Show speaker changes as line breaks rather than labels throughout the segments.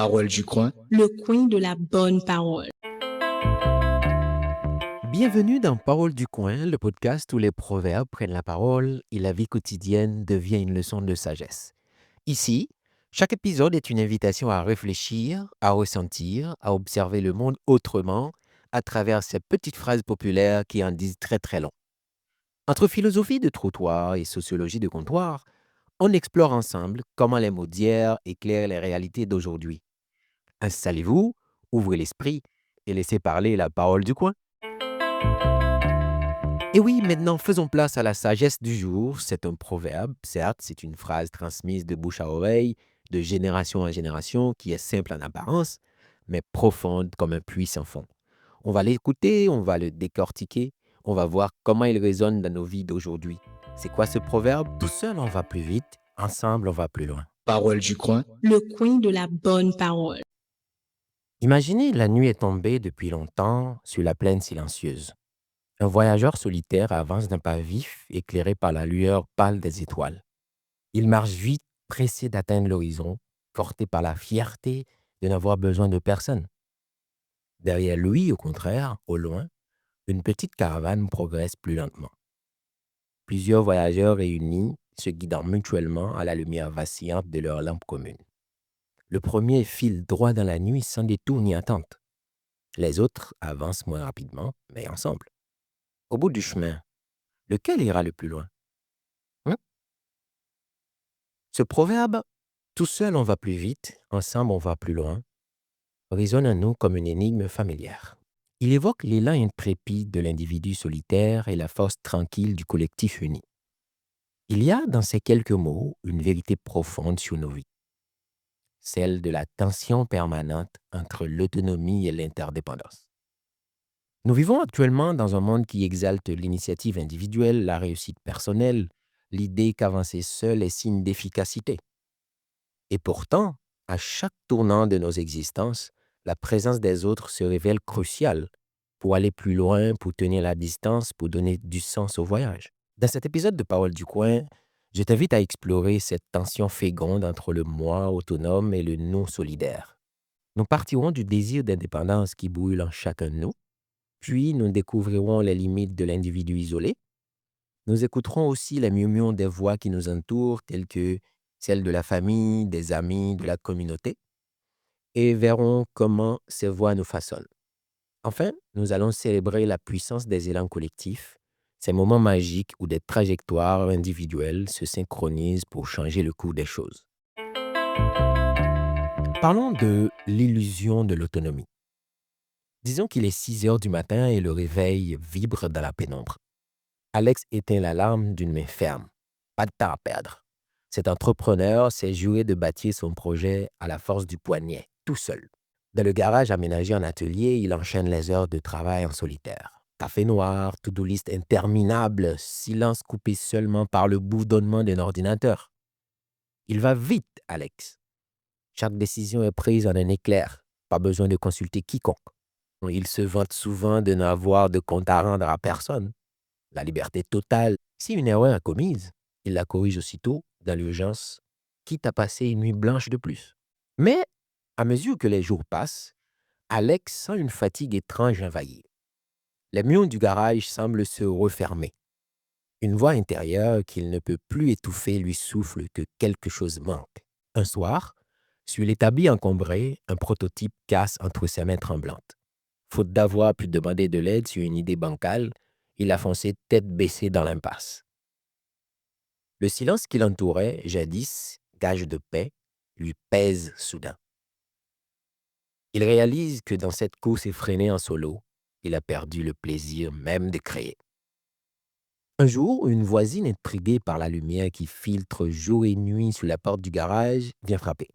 Parole du coin.
Le coin de la bonne parole.
Bienvenue dans Parole du coin, le podcast où les proverbes prennent la parole et la vie quotidienne devient une leçon de sagesse. Ici, chaque épisode est une invitation à réfléchir, à ressentir, à observer le monde autrement à travers ces petites phrases populaires qui en disent très très long. Entre philosophie de trottoir et sociologie de comptoir, on explore ensemble comment les mots d'hier éclairent les réalités d'aujourd'hui. Installez-vous, ouvrez l'esprit et laissez parler la parole du coin. Et oui, maintenant, faisons place à la sagesse du jour. C'est un proverbe, certes, c'est une phrase transmise de bouche à oreille, de génération en génération, qui est simple en apparence, mais profonde comme un puits sans fond. On va l'écouter, on va le décortiquer, on va voir comment il résonne dans nos vies d'aujourd'hui. C'est quoi ce proverbe? Tout seul, on va plus vite, ensemble, on va plus loin.
Parole du coin.
Le coin de la bonne parole.
Imaginez, la nuit est tombée depuis longtemps sur la plaine silencieuse. Un voyageur solitaire avance d'un pas vif, éclairé par la lueur pâle des étoiles. Il marche vite, pressé d'atteindre l'horizon, porté par la fierté de n'avoir besoin de personne. Derrière lui, au contraire, au loin, une petite caravane progresse plus lentement. Plusieurs voyageurs réunis, se guidant mutuellement à la lumière vacillante de leur lampe commune. Le premier file droit dans la nuit sans détour ni attente. Les autres avancent moins rapidement, mais ensemble. Au bout du chemin, lequel ira le plus loin? Ce proverbe, tout seul on va plus vite, ensemble on va plus loin, résonne en nous comme une énigme familière. Il évoque l'élan intrépide de l'individu solitaire et la force tranquille du collectif uni. Il y a dans ces quelques mots une vérité profonde sur nos vies, celle de la tension permanente entre l'autonomie et l'interdépendance. Nous vivons actuellement dans un monde qui exalte l'initiative individuelle, la réussite personnelle, l'idée qu'avancer seul est signe d'efficacité. Et pourtant, à chaque tournant de nos existences, la présence des autres se révèle cruciale pour aller plus loin, pour tenir la distance, pour donner du sens au voyage. Dans cet épisode de Parole du coin, je t'invite à explorer cette tension féconde entre le moi autonome et le nous solidaire. Nous partirons du désir d'indépendance qui brûle en chacun de nous, puis nous découvrirons les limites de l'individu isolé. Nous écouterons aussi les murmures des voix qui nous entourent, telles que celles de la famille, des amis, de la communauté, et verrons comment ces voix nous façonnent. Enfin, nous allons célébrer la puissance des élans collectifs, ces moments magiques où des trajectoires individuelles se synchronisent pour changer le cours des choses. Parlons de l'illusion de l'autonomie. Disons qu'il est 6 heures du matin et le réveil vibre dans la pénombre. Alex éteint l'alarme d'une main ferme. Pas de temps à perdre. Cet entrepreneur s'est juré de bâtir son projet à la force du poignet, tout seul. Dans le garage aménagé en atelier, il enchaîne les heures de travail en solitaire. Café noir, to-do list interminable, silence coupé seulement par le bourdonnement d'un ordinateur. Il va vite, Alex. Chaque décision est prise en un éclair, pas besoin de consulter quiconque. Il se vante souvent de n'avoir de compte à rendre à personne. La liberté totale. Si une erreur est commise, il la corrige aussitôt, dans l'urgence, quitte à passer une nuit blanche de plus. Mais, à mesure que les jours passent, Alex sent une fatigue étrange l'envahir. Les murs du garage semblent se refermer. Une voix intérieure qu'il ne peut plus étouffer lui souffle que quelque chose manque. Un soir, sur l'établi encombré, un prototype casse entre ses mains tremblantes. Faute d'avoir pu demander de l'aide sur une idée bancale, il a foncé tête baissée dans l'impasse. Le silence qui l'entourait, jadis, gage de paix, lui pèse soudain. Il réalise que dans cette course effrénée en solo, il a perdu le plaisir même de créer. Un jour, une voisine intriguée par la lumière qui filtre jour et nuit sous la porte du garage vient frapper.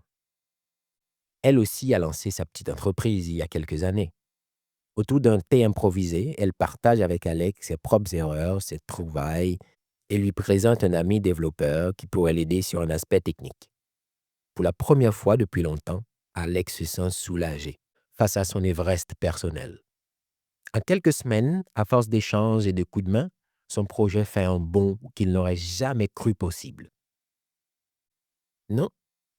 Elle aussi a lancé sa petite entreprise il y a quelques années. Autour d'un thé improvisé, elle partage avec Alex ses propres erreurs, ses trouvailles, et lui présente un ami développeur qui pourrait l'aider sur un aspect technique. Pour la première fois depuis longtemps, Alex se sent soulagé face à son Everest personnel. En quelques semaines, à force d'échanges et de coups de main, son projet fait un bond qu'il n'aurait jamais cru possible. Non,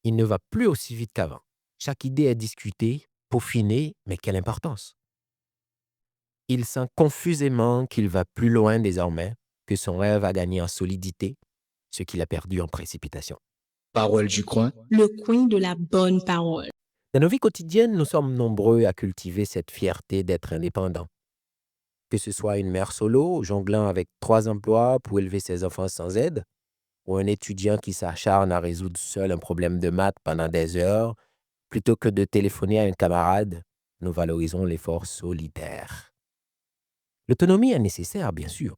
il ne va plus aussi vite qu'avant. Chaque idée est discutée, peaufinée, mais quelle importance! Il sent confusément qu'il va plus loin désormais, que son rêve a gagné en solidité, ce qu'il a perdu en précipitation.
Parole du coin.
Le coin de la bonne parole.
Dans nos vies quotidiennes, nous sommes nombreux à cultiver cette fierté d'être indépendants. Que ce soit une mère solo, jonglant avec 3 emplois pour élever ses enfants sans aide, ou un étudiant qui s'acharne à résoudre seul un problème de maths pendant des heures, plutôt que de téléphoner à un camarade, nous valorisons l'effort solitaire. L'autonomie est nécessaire, bien sûr.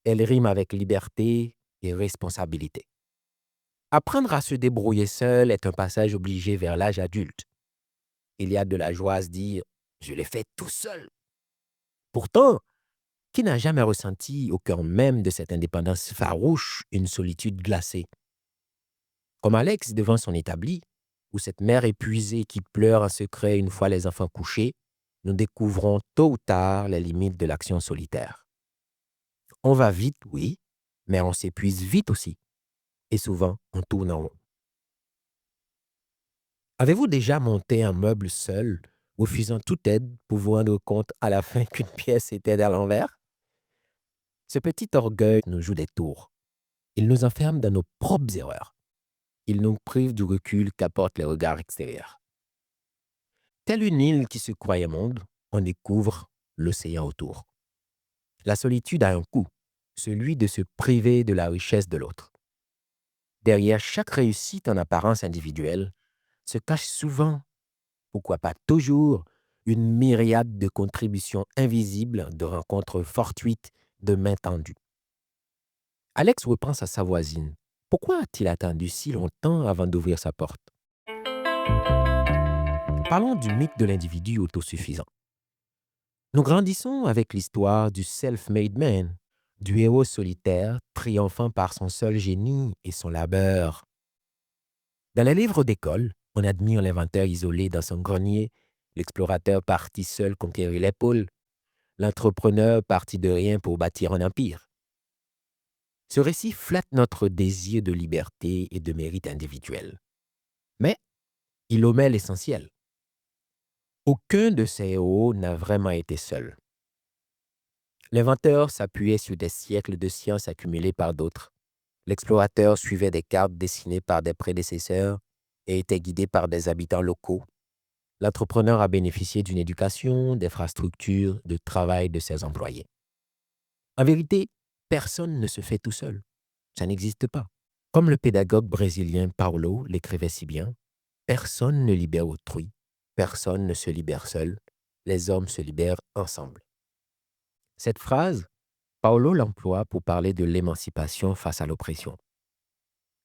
Elle rime avec liberté et responsabilité. Apprendre à se débrouiller seul est un passage obligé vers l'âge adulte. Il y a de la joie à se dire « je l'ai fait tout seul ». Pourtant, qui n'a jamais ressenti au cœur même de cette indépendance farouche une solitude glacée? Comme Alex devant son établi, ou cette mère épuisée qui pleure en secret une fois les enfants couchés, nous découvrons tôt ou tard les limites de l'action solitaire. On va vite, oui, mais on s'épuise vite aussi. Et souvent, on tourne en rond. Avez-vous déjà monté un meuble seul, refusant toute aide pour vous rendre compte à la fin qu'une pièce était à l'envers? Ce petit orgueil nous joue des tours. Il nous enferme dans nos propres erreurs. Il nous prive du recul qu'apportent les regards extérieurs. Telle une île qui se croyait monde, on découvre l'océan autour. La solitude a un coût, celui de se priver de la richesse de l'autre. Derrière chaque réussite en apparence individuelle se cache souvent, pourquoi pas toujours, une myriade de contributions invisibles, de rencontres fortuites, de mains tendues. Alex repense à sa voisine. Pourquoi a-t-il attendu si longtemps avant d'ouvrir sa porte? Parlons du mythe de l'individu autosuffisant. Nous grandissons avec l'histoire du self-made man, du héros solitaire triomphant par son seul génie et son labeur. Dans les livres d'école, on admire l'inventeur isolé dans son grenier, l'explorateur parti seul conquérir les pôles, l'entrepreneur parti de rien pour bâtir un empire. Ce récit flatte notre désir de liberté et de mérite individuel. Mais il omet l'essentiel. Aucun de ces héros n'a vraiment été seul. L'inventeur s'appuyait sur des siècles de science accumulées par d'autres. L'explorateur suivait des cartes dessinées par des prédécesseurs et était guidé par des habitants locaux. L'entrepreneur a bénéficié d'une éducation, d'infrastructures, de travail de ses employés. En vérité, personne ne se fait tout seul. Ça n'existe pas. Comme le pédagogue brésilien Paulo l'écrivait si bien, personne ne libère autrui, personne ne se libère seul, les hommes se libèrent ensemble. Cette phrase, Paulo l'emploie pour parler de l'émancipation face à l'oppression.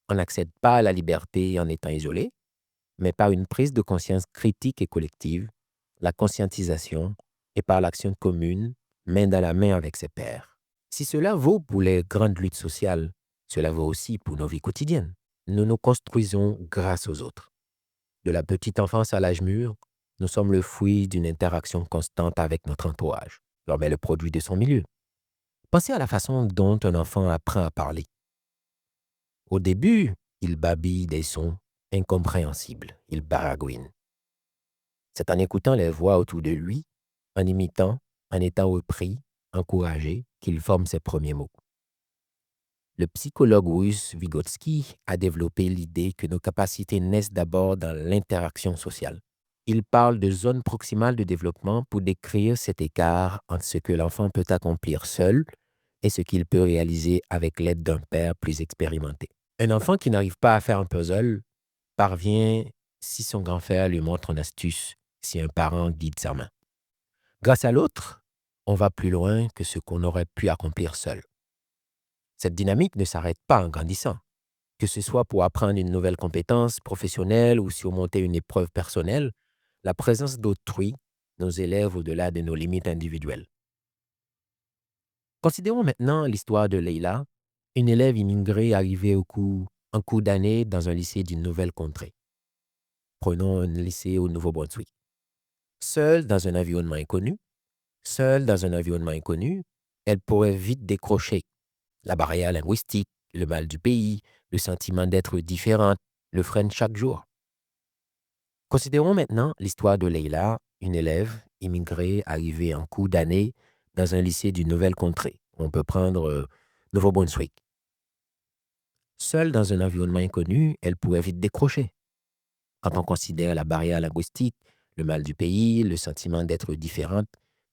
On n'accède pas à la liberté en étant isolé, mais par une prise de conscience critique et collective, la conscientisation et par l'action commune, main dans la main avec ses pairs. Si cela vaut pour les grandes luttes sociales, cela vaut aussi pour nos vies quotidiennes. Nous nous construisons grâce aux autres. De la petite enfance à l'âge mûr, nous sommes le fruit d'une interaction constante avec notre entourage. L'homme est le produit de son milieu. Pensez à la façon dont un enfant apprend à parler. Au début, il babille des sons incompréhensibles, il baragouine. C'est en écoutant les voix autour de lui, en imitant, en étant repris, encouragé, qu'il forme ses premiers mots. Le psychologue russe Vygotsky a développé l'idée que nos capacités naissent d'abord dans l'interaction sociale. Il parle de zone proximale de développement pour décrire cet écart entre ce que l'enfant peut accomplir seul et ce qu'il peut réaliser avec l'aide d'un père plus expérimenté. Un enfant qui n'arrive pas à faire un puzzle parvient si son grand frère lui montre une astuce, si un parent guide sa main. Grâce à l'autre, on va plus loin que ce qu'on aurait pu accomplir seul. Cette dynamique ne s'arrête pas en grandissant. Que ce soit pour apprendre une nouvelle compétence professionnelle ou surmonter une épreuve personnelle, la présence d'autrui nous élève au-delà de nos limites individuelles. Considérons maintenant l'histoire de Leila, une élève immigrée arrivée en cours d'année dans un lycée d'une nouvelle contrée. Prenons un lycée au Nouveau-Brunswick. Seule dans un environnement inconnu, elle pourrait vite décrocher la barrière linguistique, le mal du pays, le sentiment d'être différente, le freine chaque jour. Considérons maintenant l'histoire de Leila, une élève immigrée arrivée en cours d'année dans un lycée d'une nouvelle contrée. On peut prendre Nouveau-Brunswick. Seule dans un environnement inconnu, elle pourrait vite décrocher. Quand on considère la barrière linguistique, le mal du pays, le sentiment d'être différente,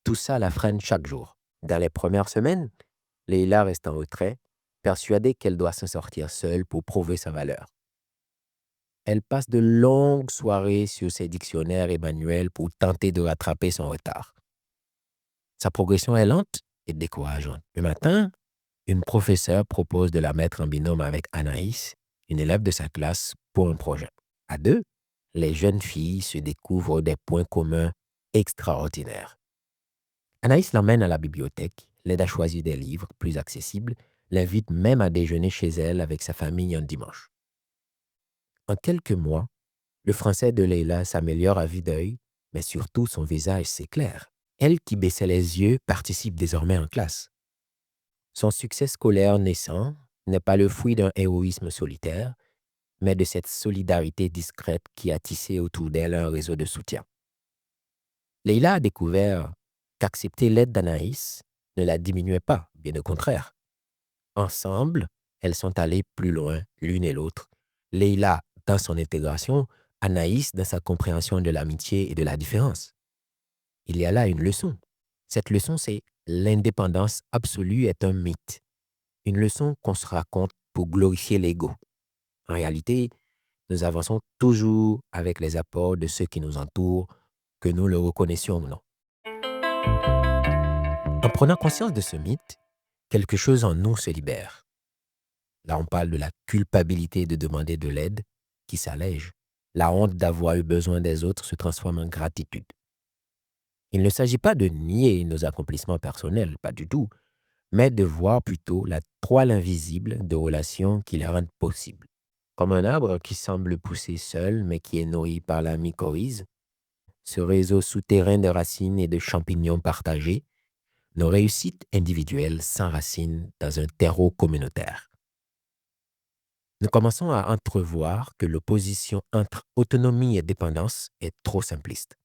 tout ça la freine chaque jour. Dans les premières semaines, Leila reste en retrait, persuadée qu'elle doit s'en sortir seule pour prouver sa valeur. Elle passe de longues soirées sur ses dictionnaires et manuels pour tenter de rattraper son retard. Sa progression est lente et décourageante. Le matin, une professeure propose de la mettre en binôme avec Anaïs, une élève de sa classe, pour un projet. À deux, les jeunes filles se découvrent des points communs extraordinaires. Anaïs l'emmène à la bibliothèque, l'aide à choisir des livres plus accessibles, l'invite même à déjeuner chez elle avec sa famille un dimanche. En quelques mois, le français de Leila s'améliore à vue d'œil, mais surtout son visage s'éclaire. Elle qui baissait les yeux participe désormais en classe. Son succès scolaire naissant n'est pas le fruit d'un héroïsme solitaire, mais de cette solidarité discrète qui a tissé autour d'elle un réseau de soutien. Leila a découvert qu'accepter l'aide d'Anaïs ne la diminuait pas, bien au contraire. Ensemble, elles sont allées plus loin, l'une et l'autre. Leila dans son intégration, Anaïs dans sa compréhension de l'amitié et de la différence. Il y a là une leçon. Cette leçon, c'est l'indépendance absolue est un mythe. Une leçon qu'on se raconte pour glorifier l'ego. En réalité, nous avançons toujours avec les apports de ceux qui nous entourent, que nous le reconnaissions ou non. En prenant conscience de ce mythe, quelque chose en nous se libère. Là, on parle de la culpabilité de demander de l'aide qui s'allège. La honte d'avoir eu besoin des autres se transforme en gratitude. Il ne s'agit pas de nier nos accomplissements personnels, pas du tout, mais de voir plutôt la toile invisible de relations qui les rendent possibles. Comme un arbre qui semble pousser seul, mais qui est nourri par la mycorhize, ce réseau souterrain de racines et de champignons partagés, nos réussites individuelles s'enracinent dans un terreau communautaire. Nous commençons à entrevoir que l'opposition entre autonomie et dépendance est trop simpliste.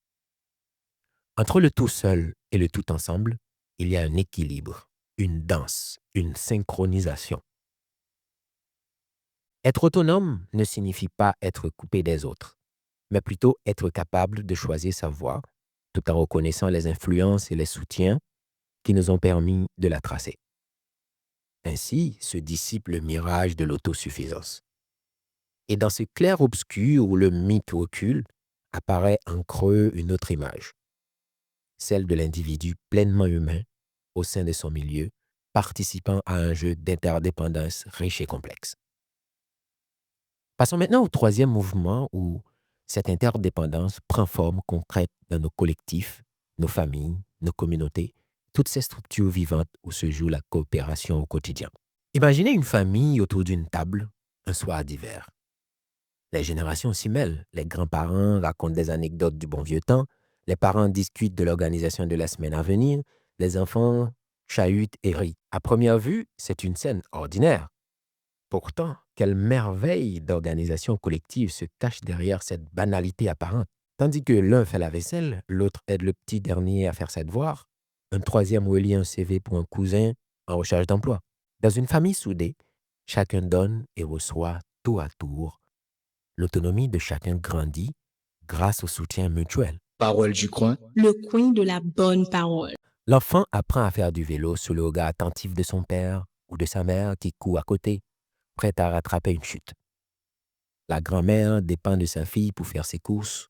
Entre le tout seul et le tout ensemble, il y a un équilibre, une danse, une synchronisation. Être autonome ne signifie pas être coupé des autres, mais plutôt être capable de choisir sa voie, tout en reconnaissant les influences et les soutiens qui nous ont permis de la tracer. Ainsi se dissipe le mirage de l'autosuffisance. Et dans ce clair-obscur où le mythe recule, apparaît en creux une autre image, celle de l'individu pleinement humain au sein de son milieu, participant à un jeu d'interdépendance riche et complexe. Passons maintenant au troisième mouvement où cette interdépendance prend forme concrète dans nos collectifs, nos familles, nos communautés, toutes ces structures vivantes où se joue la coopération au quotidien. Imaginez une famille autour d'une table, un soir d'hiver. Les générations s'y mêlent. Les grands-parents racontent des anecdotes du bon vieux temps, les parents discutent de l'organisation de la semaine à venir, les enfants chahutent et rient. À première vue, c'est une scène ordinaire. Pourtant, quelle merveille d'organisation collective se cache derrière cette banalité apparente. Tandis que l'un fait la vaisselle, l'autre aide le petit dernier à faire ses devoirs, un troisième relie un CV pour un cousin en recherche d'emploi. Dans une famille soudée, chacun donne et reçoit tour à tour. L'autonomie de chacun grandit grâce au soutien mutuel.
Parole du coin.
Le coin de la bonne parole.
L'enfant apprend à faire du vélo sous le regard attentif de son père ou de sa mère qui court à côté, prête à rattraper une chute. La grand-mère dépend de sa fille pour faire ses courses,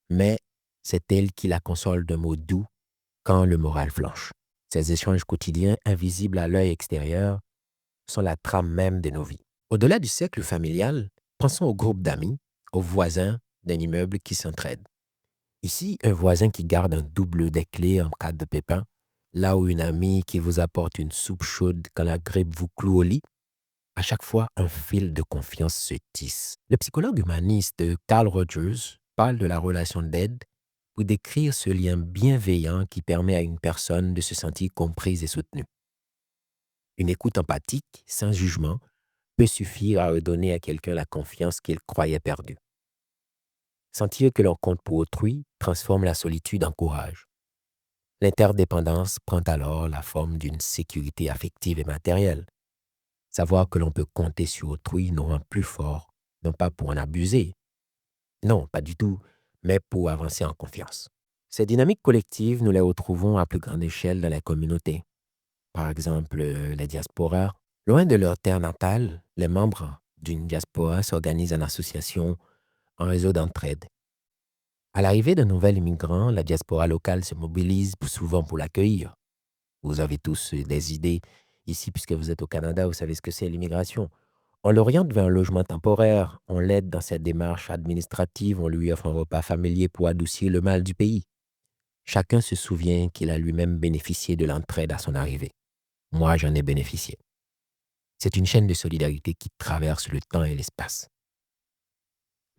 mais c'est elle qui la console d'un mot doux quand le moral flanche. Ces échanges quotidiens, invisibles à l'œil extérieur, sont la trame même de nos vies. Au-delà du cercle familial, pensons au groupe d'amis, aux voisins d'un immeuble qui s'entraident. Ici, un voisin qui garde un double des clés en cas de pépin, là où une amie qui vous apporte une soupe chaude quand la grippe vous cloue au lit. À chaque fois, un fil de confiance se tisse. Le psychologue humaniste Carl Rogers parle de la relation d'aide pour décrire ce lien bienveillant qui permet à une personne de se sentir comprise et soutenue. Une écoute empathique, sans jugement, peut suffire à redonner à quelqu'un la confiance qu'il croyait perdue. Sentir que l'on compte pour autrui transforme la solitude en courage. L'interdépendance prend alors la forme d'une sécurité affective et matérielle. Savoir que l'on peut compter sur autrui nous rend plus forts, non pas pour en abuser, non, pas du tout, mais pour avancer en confiance. Ces dynamiques collectives, nous les retrouvons à plus grande échelle dans les communautés. Par exemple, les diasporas. Loin de leur terre natale, les membres d'une diaspora s'organisent en association, en réseau d'entraide. À l'arrivée d'un nouvel immigrant, la diaspora locale se mobilise souvent pour l'accueillir. Vous avez tous des idées ici, puisque vous êtes au Canada, vous savez ce que c'est l'immigration. On l'oriente vers un logement temporaire, on l'aide dans cette démarche administrative, on lui offre un repas familier pour adoucir le mal du pays. Chacun se souvient qu'il a lui-même bénéficié de l'entraide à son arrivée. Moi, j'en ai bénéficié. C'est une chaîne de solidarité qui traverse le temps et l'espace.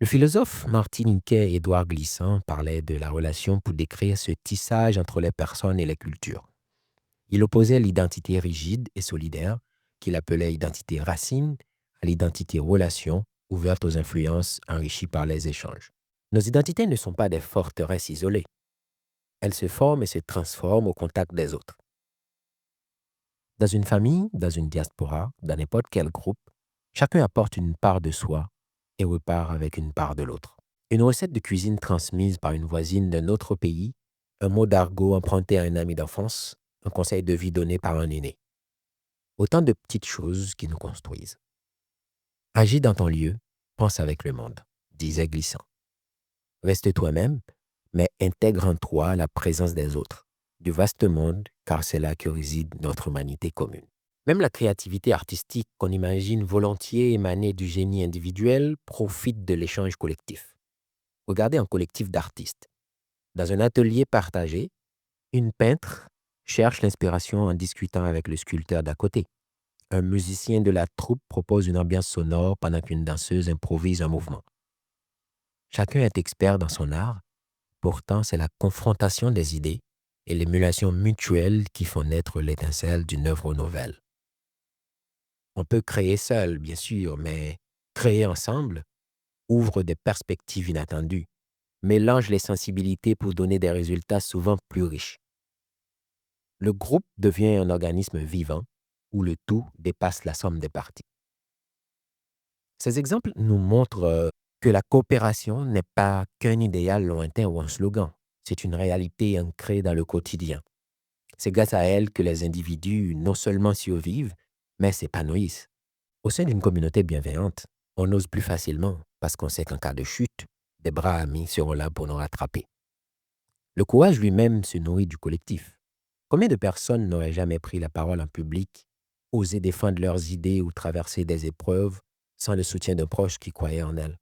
Le philosophe martiniquais Édouard Glissant parlait de la relation pour décrire ce tissage entre les personnes et les cultures. Il opposait l'identité rigide et solidaire, qu'il appelait identité racine, à l'identité relation, ouverte aux influences, enrichie par les échanges. Nos identités ne sont pas des forteresses isolées. Elles se forment et se transforment au contact des autres. Dans une famille, dans une diaspora, dans n'importe quel groupe, chacun apporte une part de soi et repart avec une part de l'autre. Une recette de cuisine transmise par une voisine d'un autre pays, un mot d'argot emprunté à un ami d'enfance, un conseil de vie donné par un aîné. Autant de petites choses qui nous construisent. Agis dans ton lieu, pense avec le monde, disait Glissant. Reste toi-même, mais intègre en toi la présence des autres, du vaste monde, car c'est là que réside notre humanité commune. Même la créativité artistique qu'on imagine volontiers émaner du génie individuel profite de l'échange collectif. Regardez un collectif d'artistes. Dans un atelier partagé, une peintre cherche l'inspiration en discutant avec le sculpteur d'à côté. Un musicien de la troupe propose une ambiance sonore pendant qu'une danseuse improvise un mouvement. Chacun est expert dans son art, pourtant c'est la confrontation des idées et l'émulation mutuelle qui font naître l'étincelle d'une œuvre nouvelle. On peut créer seul, bien sûr, mais créer ensemble ouvre des perspectives inattendues, mélange les sensibilités pour donner des résultats souvent plus riches. Le groupe devient un organisme vivant où le tout dépasse la somme des parties. Ces exemples nous montrent que la coopération n'est pas qu'un idéal lointain ou un slogan, c'est une réalité ancrée dans le quotidien. C'est grâce à elle que les individus non seulement survivent, mais s'épanouissent. Au sein d'une communauté bienveillante, on ose plus facilement parce qu'on sait qu'en cas de chute, des bras amis seront là pour nous rattraper. Le courage lui-même se nourrit du collectif. Combien de personnes n'auraient jamais pris la parole en public, osé défendre leurs idées ou traverser des épreuves sans le soutien d'un proche qui croyait en elles?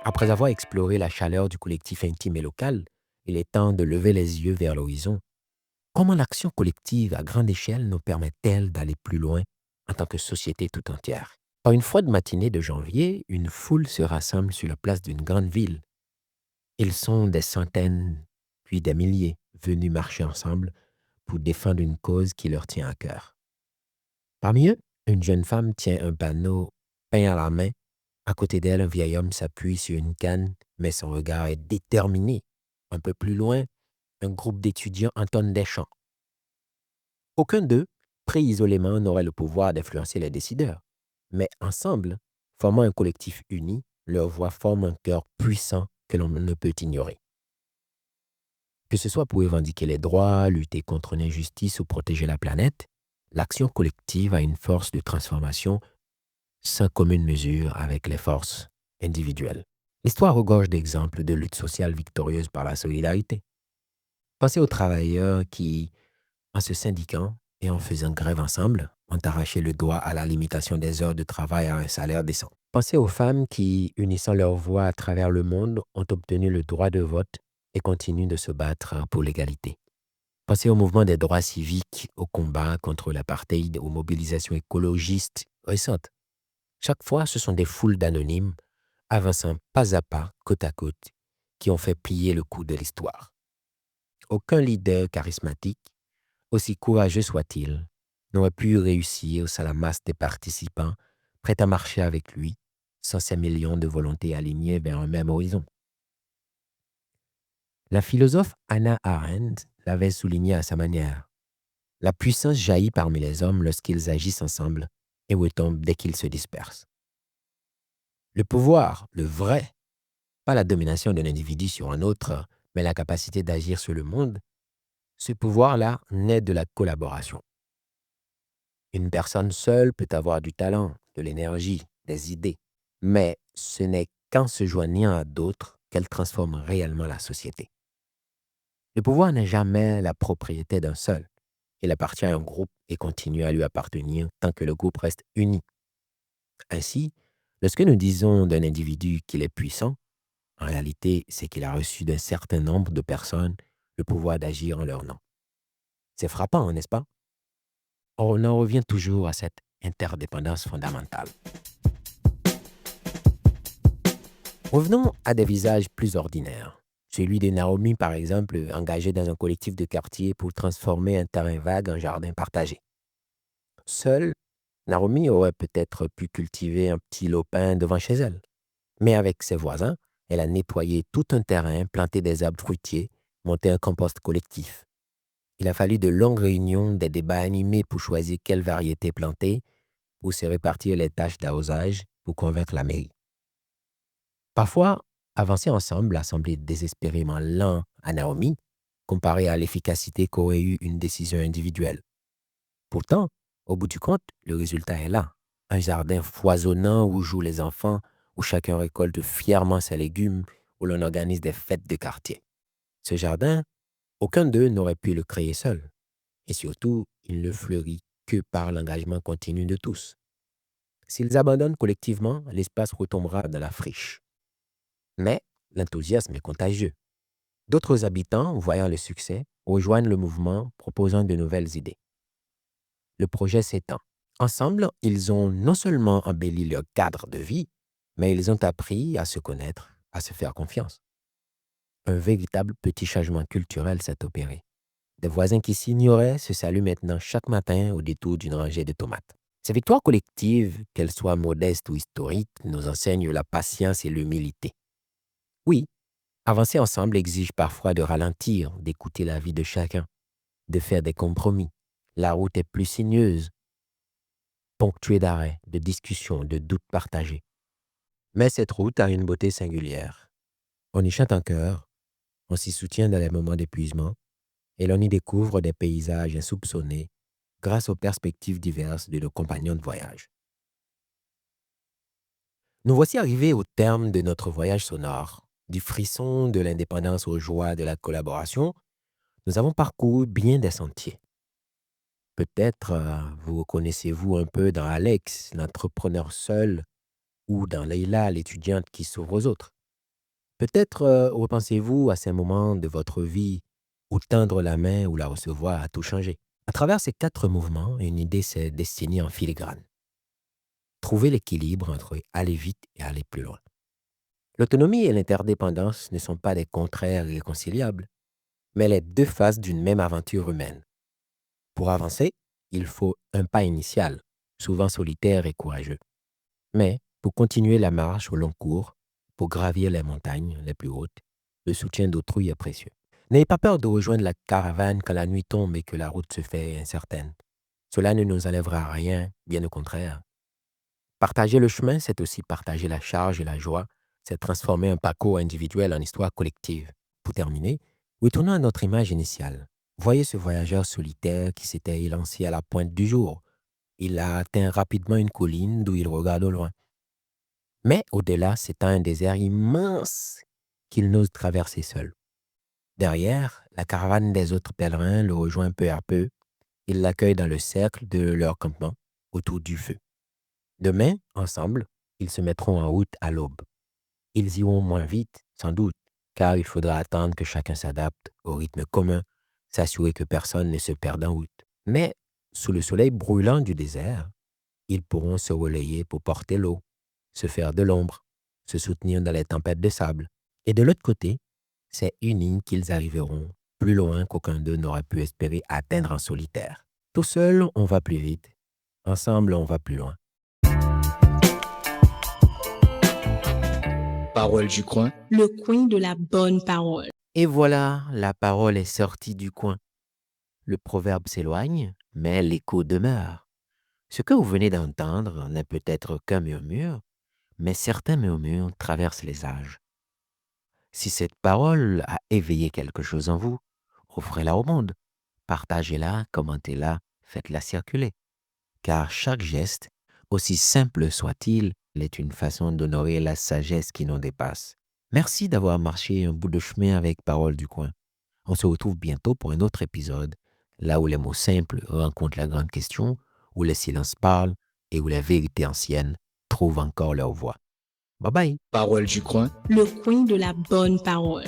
Après avoir exploré la chaleur du collectif intime et local, il est temps de lever les yeux vers l'horizon. Comment l'action collective à grande échelle nous permet-elle d'aller plus loin en tant que société tout entière? Par une froide matinée de janvier, une foule se rassemble sur la place d'une grande ville. Ils sont des centaines, puis des milliers, venus marcher ensemble pour défendre une cause qui leur tient à cœur. Parmi eux, une jeune femme tient un panneau peint à la main. À côté d'elle, un vieil homme s'appuie sur une canne, mais son regard est déterminé. Un peu plus loin, un groupe d'étudiants entonne des chants. Aucun d'eux, pris isolément, n'aurait le pouvoir d'influencer les décideurs. Mais ensemble, formant un collectif uni, leur voix forme un cœur puissant que l'on ne peut ignorer. Que ce soit pour revendiquer les droits, lutter contre l'injustice ou protéger la planète, l'action collective a une force de transformation sans commune mesure avec les forces individuelles. L'histoire regorge d'exemples de luttes sociales victorieuses par la solidarité. Pensez aux travailleurs qui, en se syndiquant et en faisant grève ensemble, ont arraché le doigt à la limitation des heures de travail à un salaire décent. Pensez aux femmes qui, unissant leurs voix à travers le monde, ont obtenu le droit de vote et continuent de se battre pour l'égalité. Pensez au mouvement des droits civiques, au combat contre l'apartheid, aux mobilisations écologistes récentes. Chaque fois, ce sont des foules d'anonymes, avançant pas à pas, côte à côte, qui ont fait plier le coup de l'histoire. Aucun leader charismatique, aussi courageux soit-il, n'aurait pu réussir sans la masse des participants prêts à marcher avec lui, sans ces millions de volontés alignées vers un même horizon. La philosophe Hannah Arendt l'avait souligné à sa manière. La puissance jaillit parmi les hommes lorsqu'ils agissent ensemble et retombe dès qu'ils se dispersent. Le pouvoir, le vrai, pas la domination d'un individu sur un autre, mais la capacité d'agir sur le monde, ce pouvoir-là naît de la collaboration. Une personne seule peut avoir du talent, de l'énergie, des idées, mais ce n'est qu'en se joignant à d'autres qu'elle transforme réellement la société. Le pouvoir n'est jamais la propriété d'un seul. Il appartient à un groupe et continue à lui appartenir tant que le groupe reste uni. Ainsi, lorsque nous disons d'un individu qu'il est puissant, en réalité, c'est qu'il a reçu d'un certain nombre de personnes le pouvoir d'agir en leur nom. C'est frappant, n'est-ce pas? On en revient toujours à cette interdépendance fondamentale. Revenons à des visages plus ordinaires. Celui de Naomi, par exemple, engagée dans un collectif de quartier pour transformer un terrain vague en jardin partagé. Seule, Naomi aurait peut-être pu cultiver un petit lopin devant chez elle. Mais avec ses voisins, elle a nettoyé tout un terrain, planté des arbres fruitiers, monté un compost collectif. Il a fallu de longues réunions, des débats animés pour choisir quelle variété planter, pour se répartir les tâches d'arrosage, pour convaincre la mairie. Parfois, avancer ensemble a semblé désespérément lent à Naomi, comparé à l'efficacité qu'aurait eu une décision individuelle. Pourtant, au bout du compte, le résultat est là. Un jardin foisonnant où jouent les enfants, où chacun récolte fièrement ses légumes, où l'on organise des fêtes de quartier. Ce jardin, aucun d'eux n'aurait pu le créer seul. Et surtout, il ne fleurit que par l'engagement continu de tous. S'ils abandonnent collectivement, l'espace retombera dans la friche. Mais l'enthousiasme est contagieux. D'autres habitants, voyant le succès, rejoignent le mouvement, proposant de nouvelles idées. Le projet s'étend. Ensemble, ils ont non seulement embelli leur cadre de vie, mais ils ont appris à se connaître, à se faire confiance. Un véritable petit changement culturel s'est opéré. Des voisins qui s'ignoraient se saluent maintenant chaque matin au détour d'une rangée de tomates. Ces victoires collectives, qu'elles soient modestes ou historiques, nous enseignent la patience et l'humilité. Oui, avancer ensemble exige parfois de ralentir, d'écouter la vie de chacun, de faire des compromis. La route est plus sinueuse, ponctuée d'arrêts, de discussions, de doutes partagés. Mais cette route a une beauté singulière. On y chante en chœur, on s'y soutient dans les moments d'épuisement, et l'on y découvre des paysages insoupçonnés grâce aux perspectives diverses de nos compagnons de voyage. Nous voici arrivés au terme de notre voyage sonore. Du frisson de l'indépendance aux joies de la collaboration, nous avons parcouru bien des sentiers. Peut-être vous reconnaissez-vous un peu dans Alex, l'entrepreneur seul, ou dans Leila, l'étudiante qui s'ouvre aux autres. Peut-être repensez-vous à ces moments de votre vie où tendre la main ou la recevoir a tout changé. À travers ces 4 mouvements, une idée s'est dessinée en filigrane. Trouver l'équilibre entre aller vite et aller plus loin. L'autonomie et l'interdépendance ne sont pas des contraires irréconciliables, mais les 2 faces d'une même aventure humaine. Pour avancer, il faut un pas initial, souvent solitaire et courageux. Mais pour continuer la marche au long cours, pour gravir les montagnes les plus hautes, le soutien d'autrui est précieux. N'ayez pas peur de rejoindre la caravane quand la nuit tombe et que la route se fait incertaine. Cela ne nous enlèvera rien, bien au contraire. Partager le chemin, c'est aussi partager la charge et la joie, c'est transformer un parcours individuel en histoire collective. Pour terminer, retournons à notre image initiale. Voyez ce voyageur solitaire qui s'était élancé à la pointe du jour. Il a atteint rapidement une colline d'où il regarde au loin. Mais au-delà, c'est un désert immense qu'il n'ose traverser seul. Derrière, la caravane des autres pèlerins le rejoint peu à peu. Il l'accueille dans le cercle de leur campement, autour du feu. Demain, ensemble, ils se mettront en route à l'aube. Ils iront moins vite, sans doute, car il faudra attendre que chacun s'adapte au rythme commun, s'assurer que personne ne se perde en route. Mais, sous le soleil brûlant du désert, ils pourront se relayer pour porter l'eau, se faire de l'ombre, se soutenir dans les tempêtes de sable. Et de l'autre côté, c'est unis qu'ils arriveront plus loin qu'aucun d'eux n'aurait pu espérer atteindre en solitaire. Tout seul, on va plus vite. Ensemble, on va plus loin.
Parole du coin.
Le coin de la bonne parole.
Et voilà, la parole est sortie du coin. Le proverbe s'éloigne, mais l'écho demeure. Ce que vous venez d'entendre n'est peut-être qu'un murmure, mais certains murmures traversent les âges. Si cette parole a éveillé quelque chose en vous, offrez-la au monde. Partagez-la, commentez-la, faites-la circuler. Car chaque geste, aussi simple soit-il, est une façon d'honorer la sagesse qui nous dépasse. Merci d'avoir marché un bout de chemin avec Parole du coin. On se retrouve bientôt pour un autre épisode, là où les mots simples rencontrent la grande question, où les silences parlent et où les vérités anciennes trouvent encore leur voix. Bye bye!
Parole du coin.
Le coin de la bonne parole.